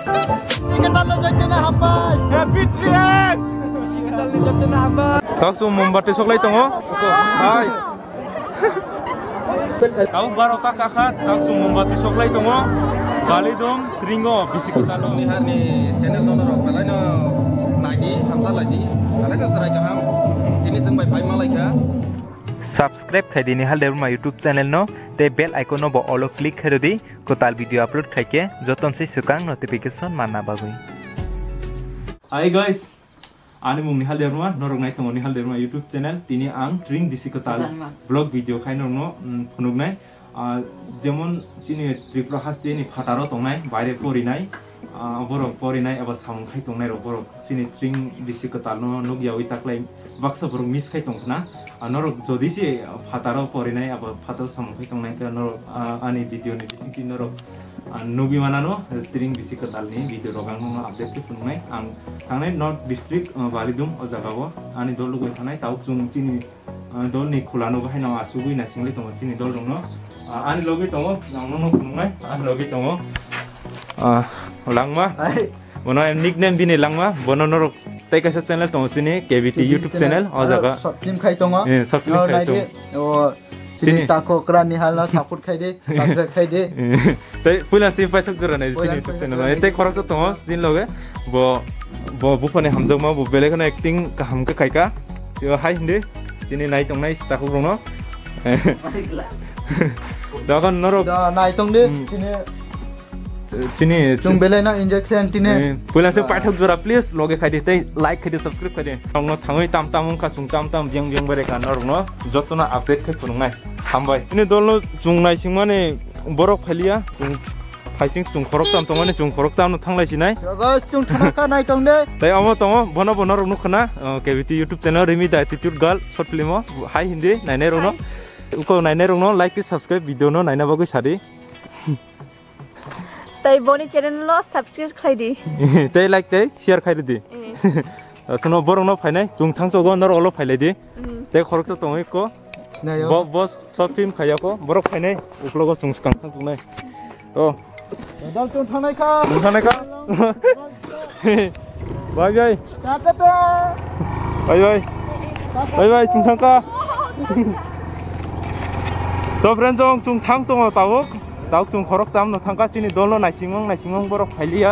Sekitar lo jadi na hambai. Happy trip. Sekitar lo jadi na hambai. Tak so mombati soklay tongo. Hai. Kau baru tak kakat. Tak so mombati soklay tongo. Balidom Tringo bisikota lo ni hani channel dono rok balai no nagi hamza lagi. Balai no serai kaham. Ini sembai pai malai kah. Subscribe khai dini hal derma YouTube channel no te bell icon no bo olo click khai di kotal video upload khai ke joton se sukang notification manna bagui. Hi guys, ani mung ni hal derma norong nai tong ni hal derma YouTube channel tini ang Tring bisikotal vlog video khai no phunuk nai jemon chini Tripura haste ni phataro tong nai baire pori nai borok pori nai aba samung khai tong nai ro borok chini Tring bisikotal no nog yawi taklai baksa borok miss khai tong na norok jodi si phataro pori nai aba phataro samung khai tong nai ka norok ani video ni bisiki norok nugi manano Tring bisikotal ni video rogang no update ke punai ang tangnai North District Balidum o jagao ani dolu goi thanai tauk chung chini dol ni khulano ga haina asugui na single tong chini dol rong no ani logi tongo nangno no punai ani logi tongo langma bono nickname bini langma bono norok tai kaisa channel tong sini KBT YouTube channel o jaga short film khai tongo short film khai tong o chini tako krani halna support khai de subscribe khai de tai pulan si pai thok jora nai chini YouTube channel tai khorok tongo jin loge bo bufane hamjok ma bo belek na acting kaham ka kaika jo hai hinde chini nai tong nai tako rong no dagan norok da nai tong de chini chung belai na injection tine pulan si pai thok jora please loge khai de tai like khai de subscribe khai de rong no thangoi tam tam ka chung tam tam jeng jeng bare ka norok no jotona update khai phunung nai hambai ini dolno chung nai singmane borok phalia fighting chung khorok tam tongane chung khorok tam no thanglai sinai ga chung thana ka nai tong de tai amo tongo bono bono rok nukhna KBT YouTube channel Rimi the Attitude Girl short film hai hindi nainai rok no uko nainai rok no like subscribe video no naina bagui sari tai boni channel lo subscribe khai di tai like tai share khai di sono borok no phainai chung thang chogo nor olo phailai di tai khorok to tongo ko boss short film khaya ko borok phainai uklogo chung skang thang tunai oh dal chung thanai ka bye bye ta ta bye bye bye bye chung thang ka to friend chung thang tongo tawok chung khorok tam no thangka chini dolno naisingong borok phailia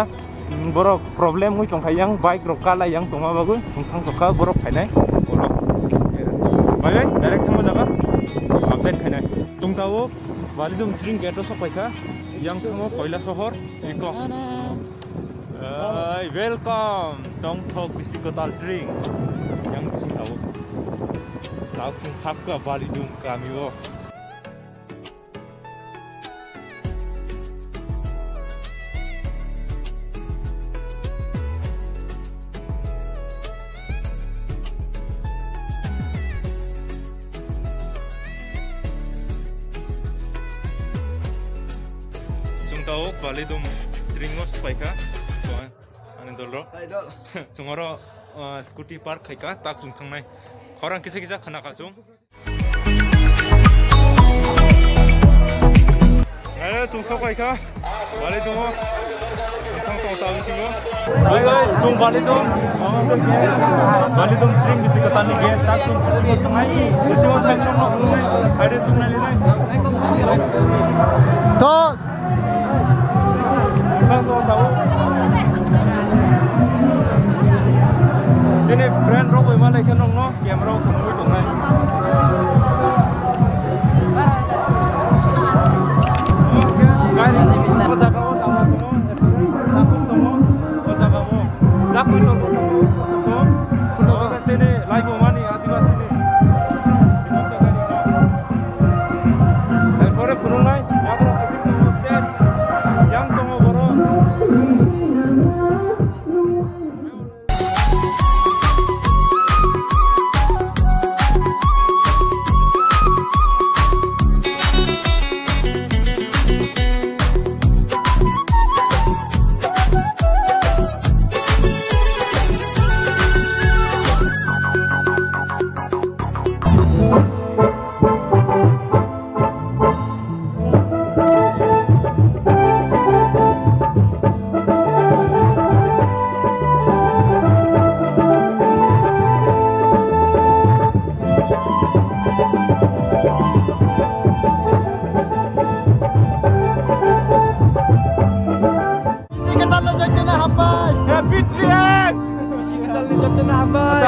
borok problem hui tong khayang bike rok kala yang tongma bagu chung thang ka borok phainai bye bye direct thang jaga update khainai chung tawok Balidum Tring gate so paika yang thango koila sohor iko welcome Tongthok bisikotal Tring yang bisitawok tawok chung phapka Balidum kamiwo Tawok Balidum Tringo paika so ani dolro sungoro scooty park khaika tak chung thangnai khorang kisa kisa khana ka chung chung so paika Balidum thang tong ta singo hi guys chung Balidum Tring bisikotal ni ge tak chung bisingo thangai bisingo thang no haide chung nai nai to sini friend rok boy malai kan no camera khumui tongnai oke guys jaga mo jakui to so puno ka sini live mani adivasi ni pore punungai yakro ketik yang tongo boro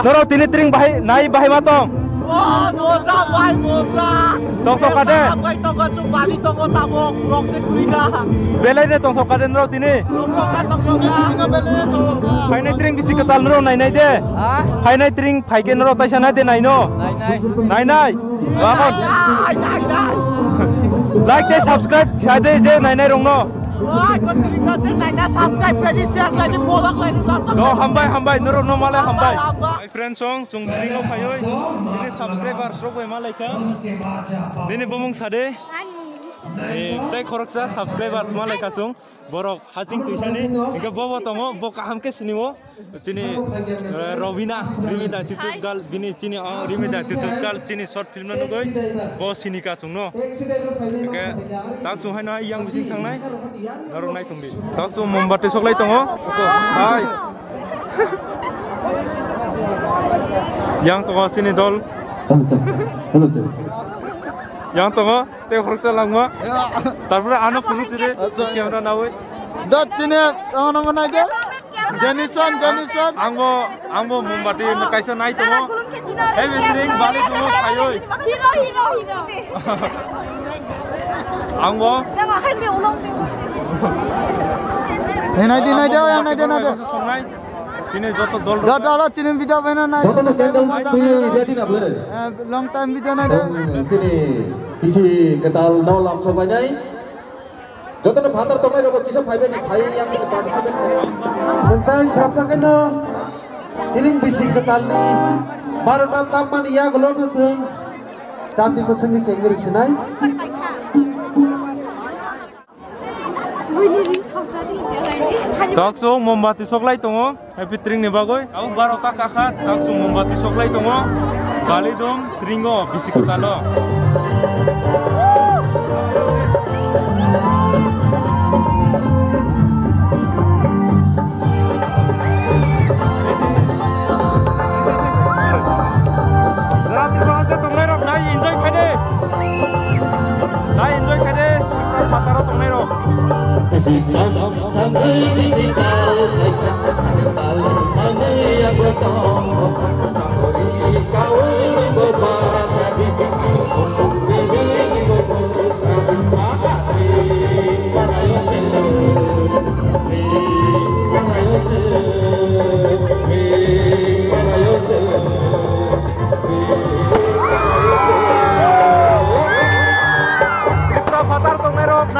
Noro tini tring bahai nai bahai matong. Wah, moza bai moza. Tong kade. Bai tong chung bani tong tamo kurok se kuriga. Belai ne tong kade noro tini. Tong ka. Hai nai tring bisi ketal noro nai nai de. Hai nai tring hai ke noro taisa nai de nai no. Nai nai. Bakon. Nai. Like de subscribe shade je nai nai rong no. Wah, kon tring na chen nai na subscribe pe di share lai di follow lai di ta. No hambai noro no male hambai. My friend song chung tring of hayoi. Ini subscriber srok bai malai ka. Dini bomong sade. Tay khoroksa subscribers malai ka chung borok haching tuisani inga bobo tomo bo kaham ke sinimo chini Robina Rimida Titut gal bini chini Rimida Titut gal chini short film na nugoi bo sinika chung no ke tak chung haina yang bising thangnai narong nai tungbi tak chung mombati soklai tongo ko hai yang tongo chini dol yang tongo te khoroksa langma tarpore ano phone chire camera nawoi Dot chine ono mana ge? Jenison. Angbo mombati kaisa nai tongo heavy drink bali tongo khayoi Hero. angbo Yang akan be ulong. Nai de. songai chini joto dol Dot chine video bena nai. Long time video nai de. Sini isi ketal no lam sobai nai. Jotono bhatar tongai robo kisa phaibe ni phai yang participate santai sarapsang keno iling bisi ketal ni barotal tamman ya golon se chanti pasangi cengeri sinai tak chung mombati soklai tongo happy tring ni bagoi au barota kakhat tak chung mombati soklai tongo bali dom tringo bisikutalo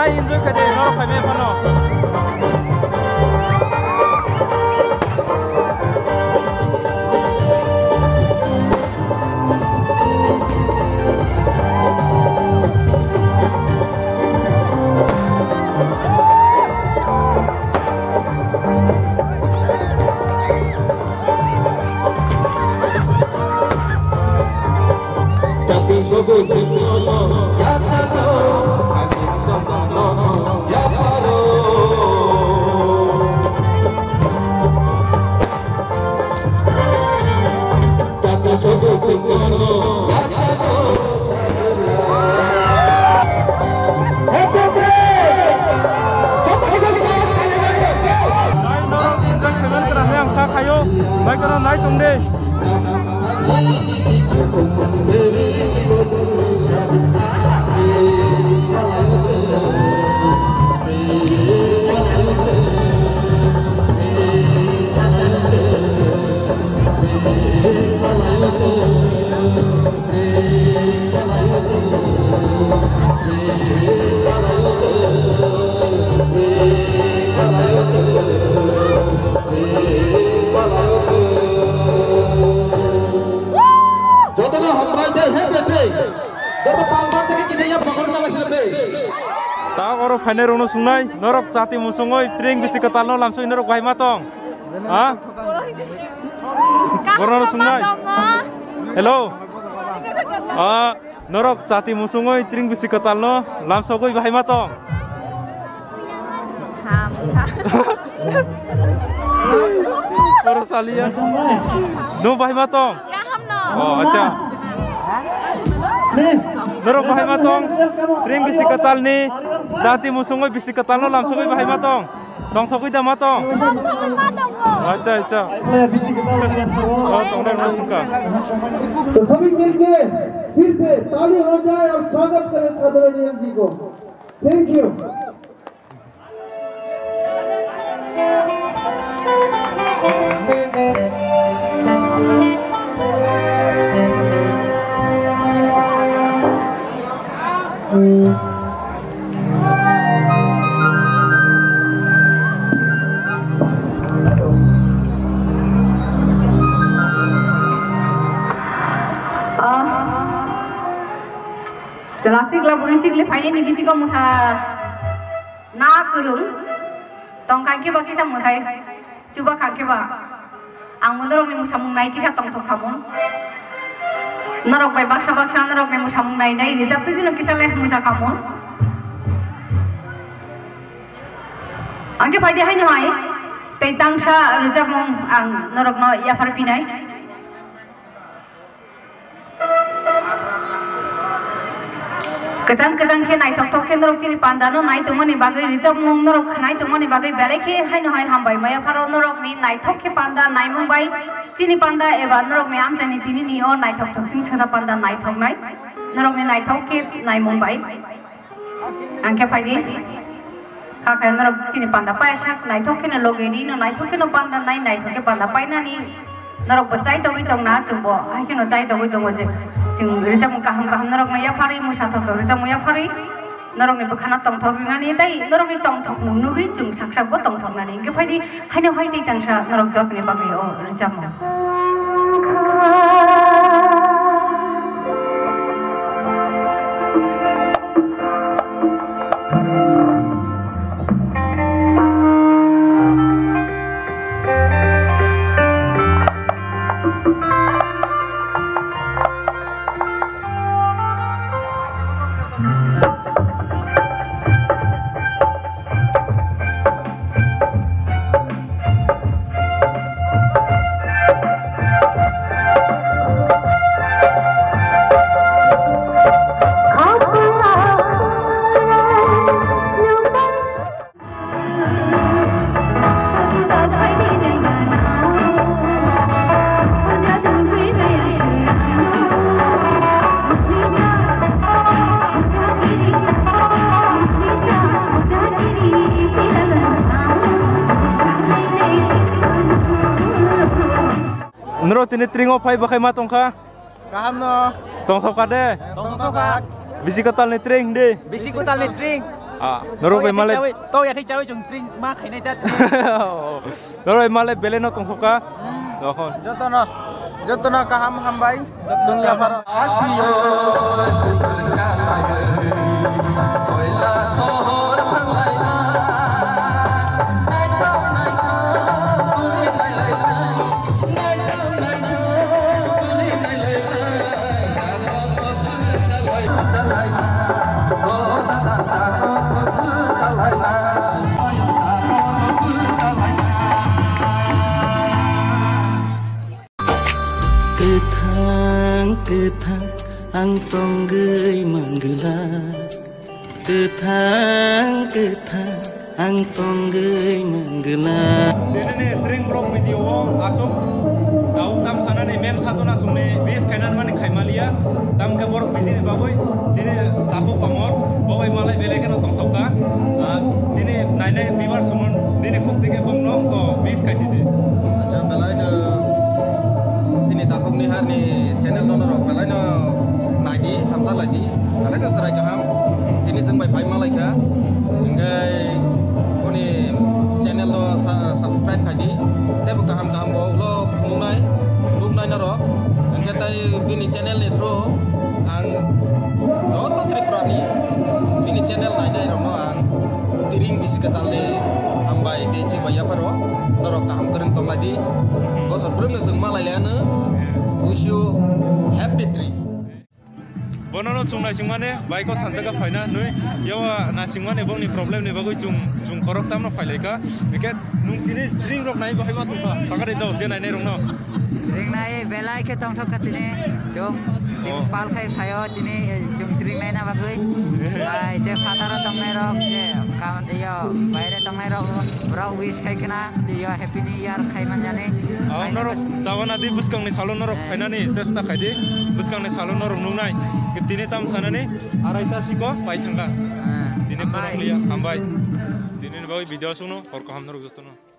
enjoy kade noro khame pano Baik karena naik dong deh. Tak orang final rono sungai, norok cati musungoi, tring bisi ketalno langsung norok wahai matong, ah? Rono sungai, hello, norok cati musungoi, tring bisi ketalno langsung wahai matong. Orang salian, no wahai matong. Oh, acha. Norok bahai matong, tring bisi ketal ni, jati musungoi bisi ketal no langsung bahai matong, tong thokui dah matong. अच्छा अच्छा तो सभी मिलके फिर से ताली हो जाए और स्वागत करें सदरणीय जी को। Thank you. Selasih berisik le fine ni bisik ko musa na kurung tong kaki ba kisah musai coba kaki ba ang mundur ni musa munai kisah tong tok kamun narok bai baksa narok ni musa munai nai ni jatuh dino kisah le musa kamun angke pai dia hai nyai tei tangsa rejak mong ang narok no ya farpinai Kejang-kejang ke naik tok ke norok cini pandano naik tuh mana bagai rijab mung norok naik tuh mana bagai balik ke hai no hai hambai maya faro norok ni naik tok ke panda naik mumbai cini panda eba norok ni am jani tini ni oh naik tok cing sera panda naik tok naik norok ni naik tok ke naik mumbai angke pagi kakak norok cini panda payasak naik tok ke no loge ni no naik tok ke no panda naik tok ke panda pai na ni norok bacai tau itong na jumbo hai ke no cai tau itong aja Jeng rejak kaham norok ni ya fari musa tok rejak mu ya fari norok ni bukan tong tok nani tapi norok ni tong tok nugi jeng saksak bo tong tok nani ke fai di hanya fai di tangsa norok jot ni bagai oh rejak mu Nero tini tringo pai bakai ma tongka Kaham no. tong sokat deh Tong sokat. bisi ketal ni tring deh Bisik ko tali drink. nero pai malai To ya thi chawi chung drink ma khai nai tat. nero pai malai bele no tong soka dokon Joto no kaham hambai. Jung ya faro. Ketang ang tonggay manggelak Ketang ang tonggay manggelak Ini nih tring vlog video asok tahu tam sana nih mem satu na sumne base kainan mani kaimalia tam ke borok biji nih baboy sini tahu pamor baboy malai beleke no tong sauka sini nai bibar sumun dini kok tike bomno ko base kai sini Acha belai na sini takok ni har ni channel no ro belai na nadi hamza lagi belai na serai kaham ini sembai pai malai ka ngai oni channel no subscribe kadi te kaham bo lo phungnai lungnai na ro ngai tai bini channel ni thro ang joto triprani bini channel nai dai ro no ang tiring bisi ketale hambai te chi baya paro no kaham kereng tong lagi bosor brung seng malai lana wish you happy trip bonono chung nai singmane bike ko thanjaga phaina nui yawa na singmane bongni problem ni bagoi chung korok tam no phailai ka biket nung tini ring rok nai bahai ma tu ka sakari do je nai nei rong no Ringnai belai ke tong thok katini jom tim pal khai khayo tini jom ringnai na bagui ai je fataro tong nai rok je kamat yo baire tong nai rok bro wish khai kana yo happy new year khai man jani norok dawana di buskang ni salon norok khainani chesta khaidi buskang ni salon norok nungnai tini tam sanani araita siko pai thanga tini porok liya hambai tini bawi video suno hor ko ham norok jotono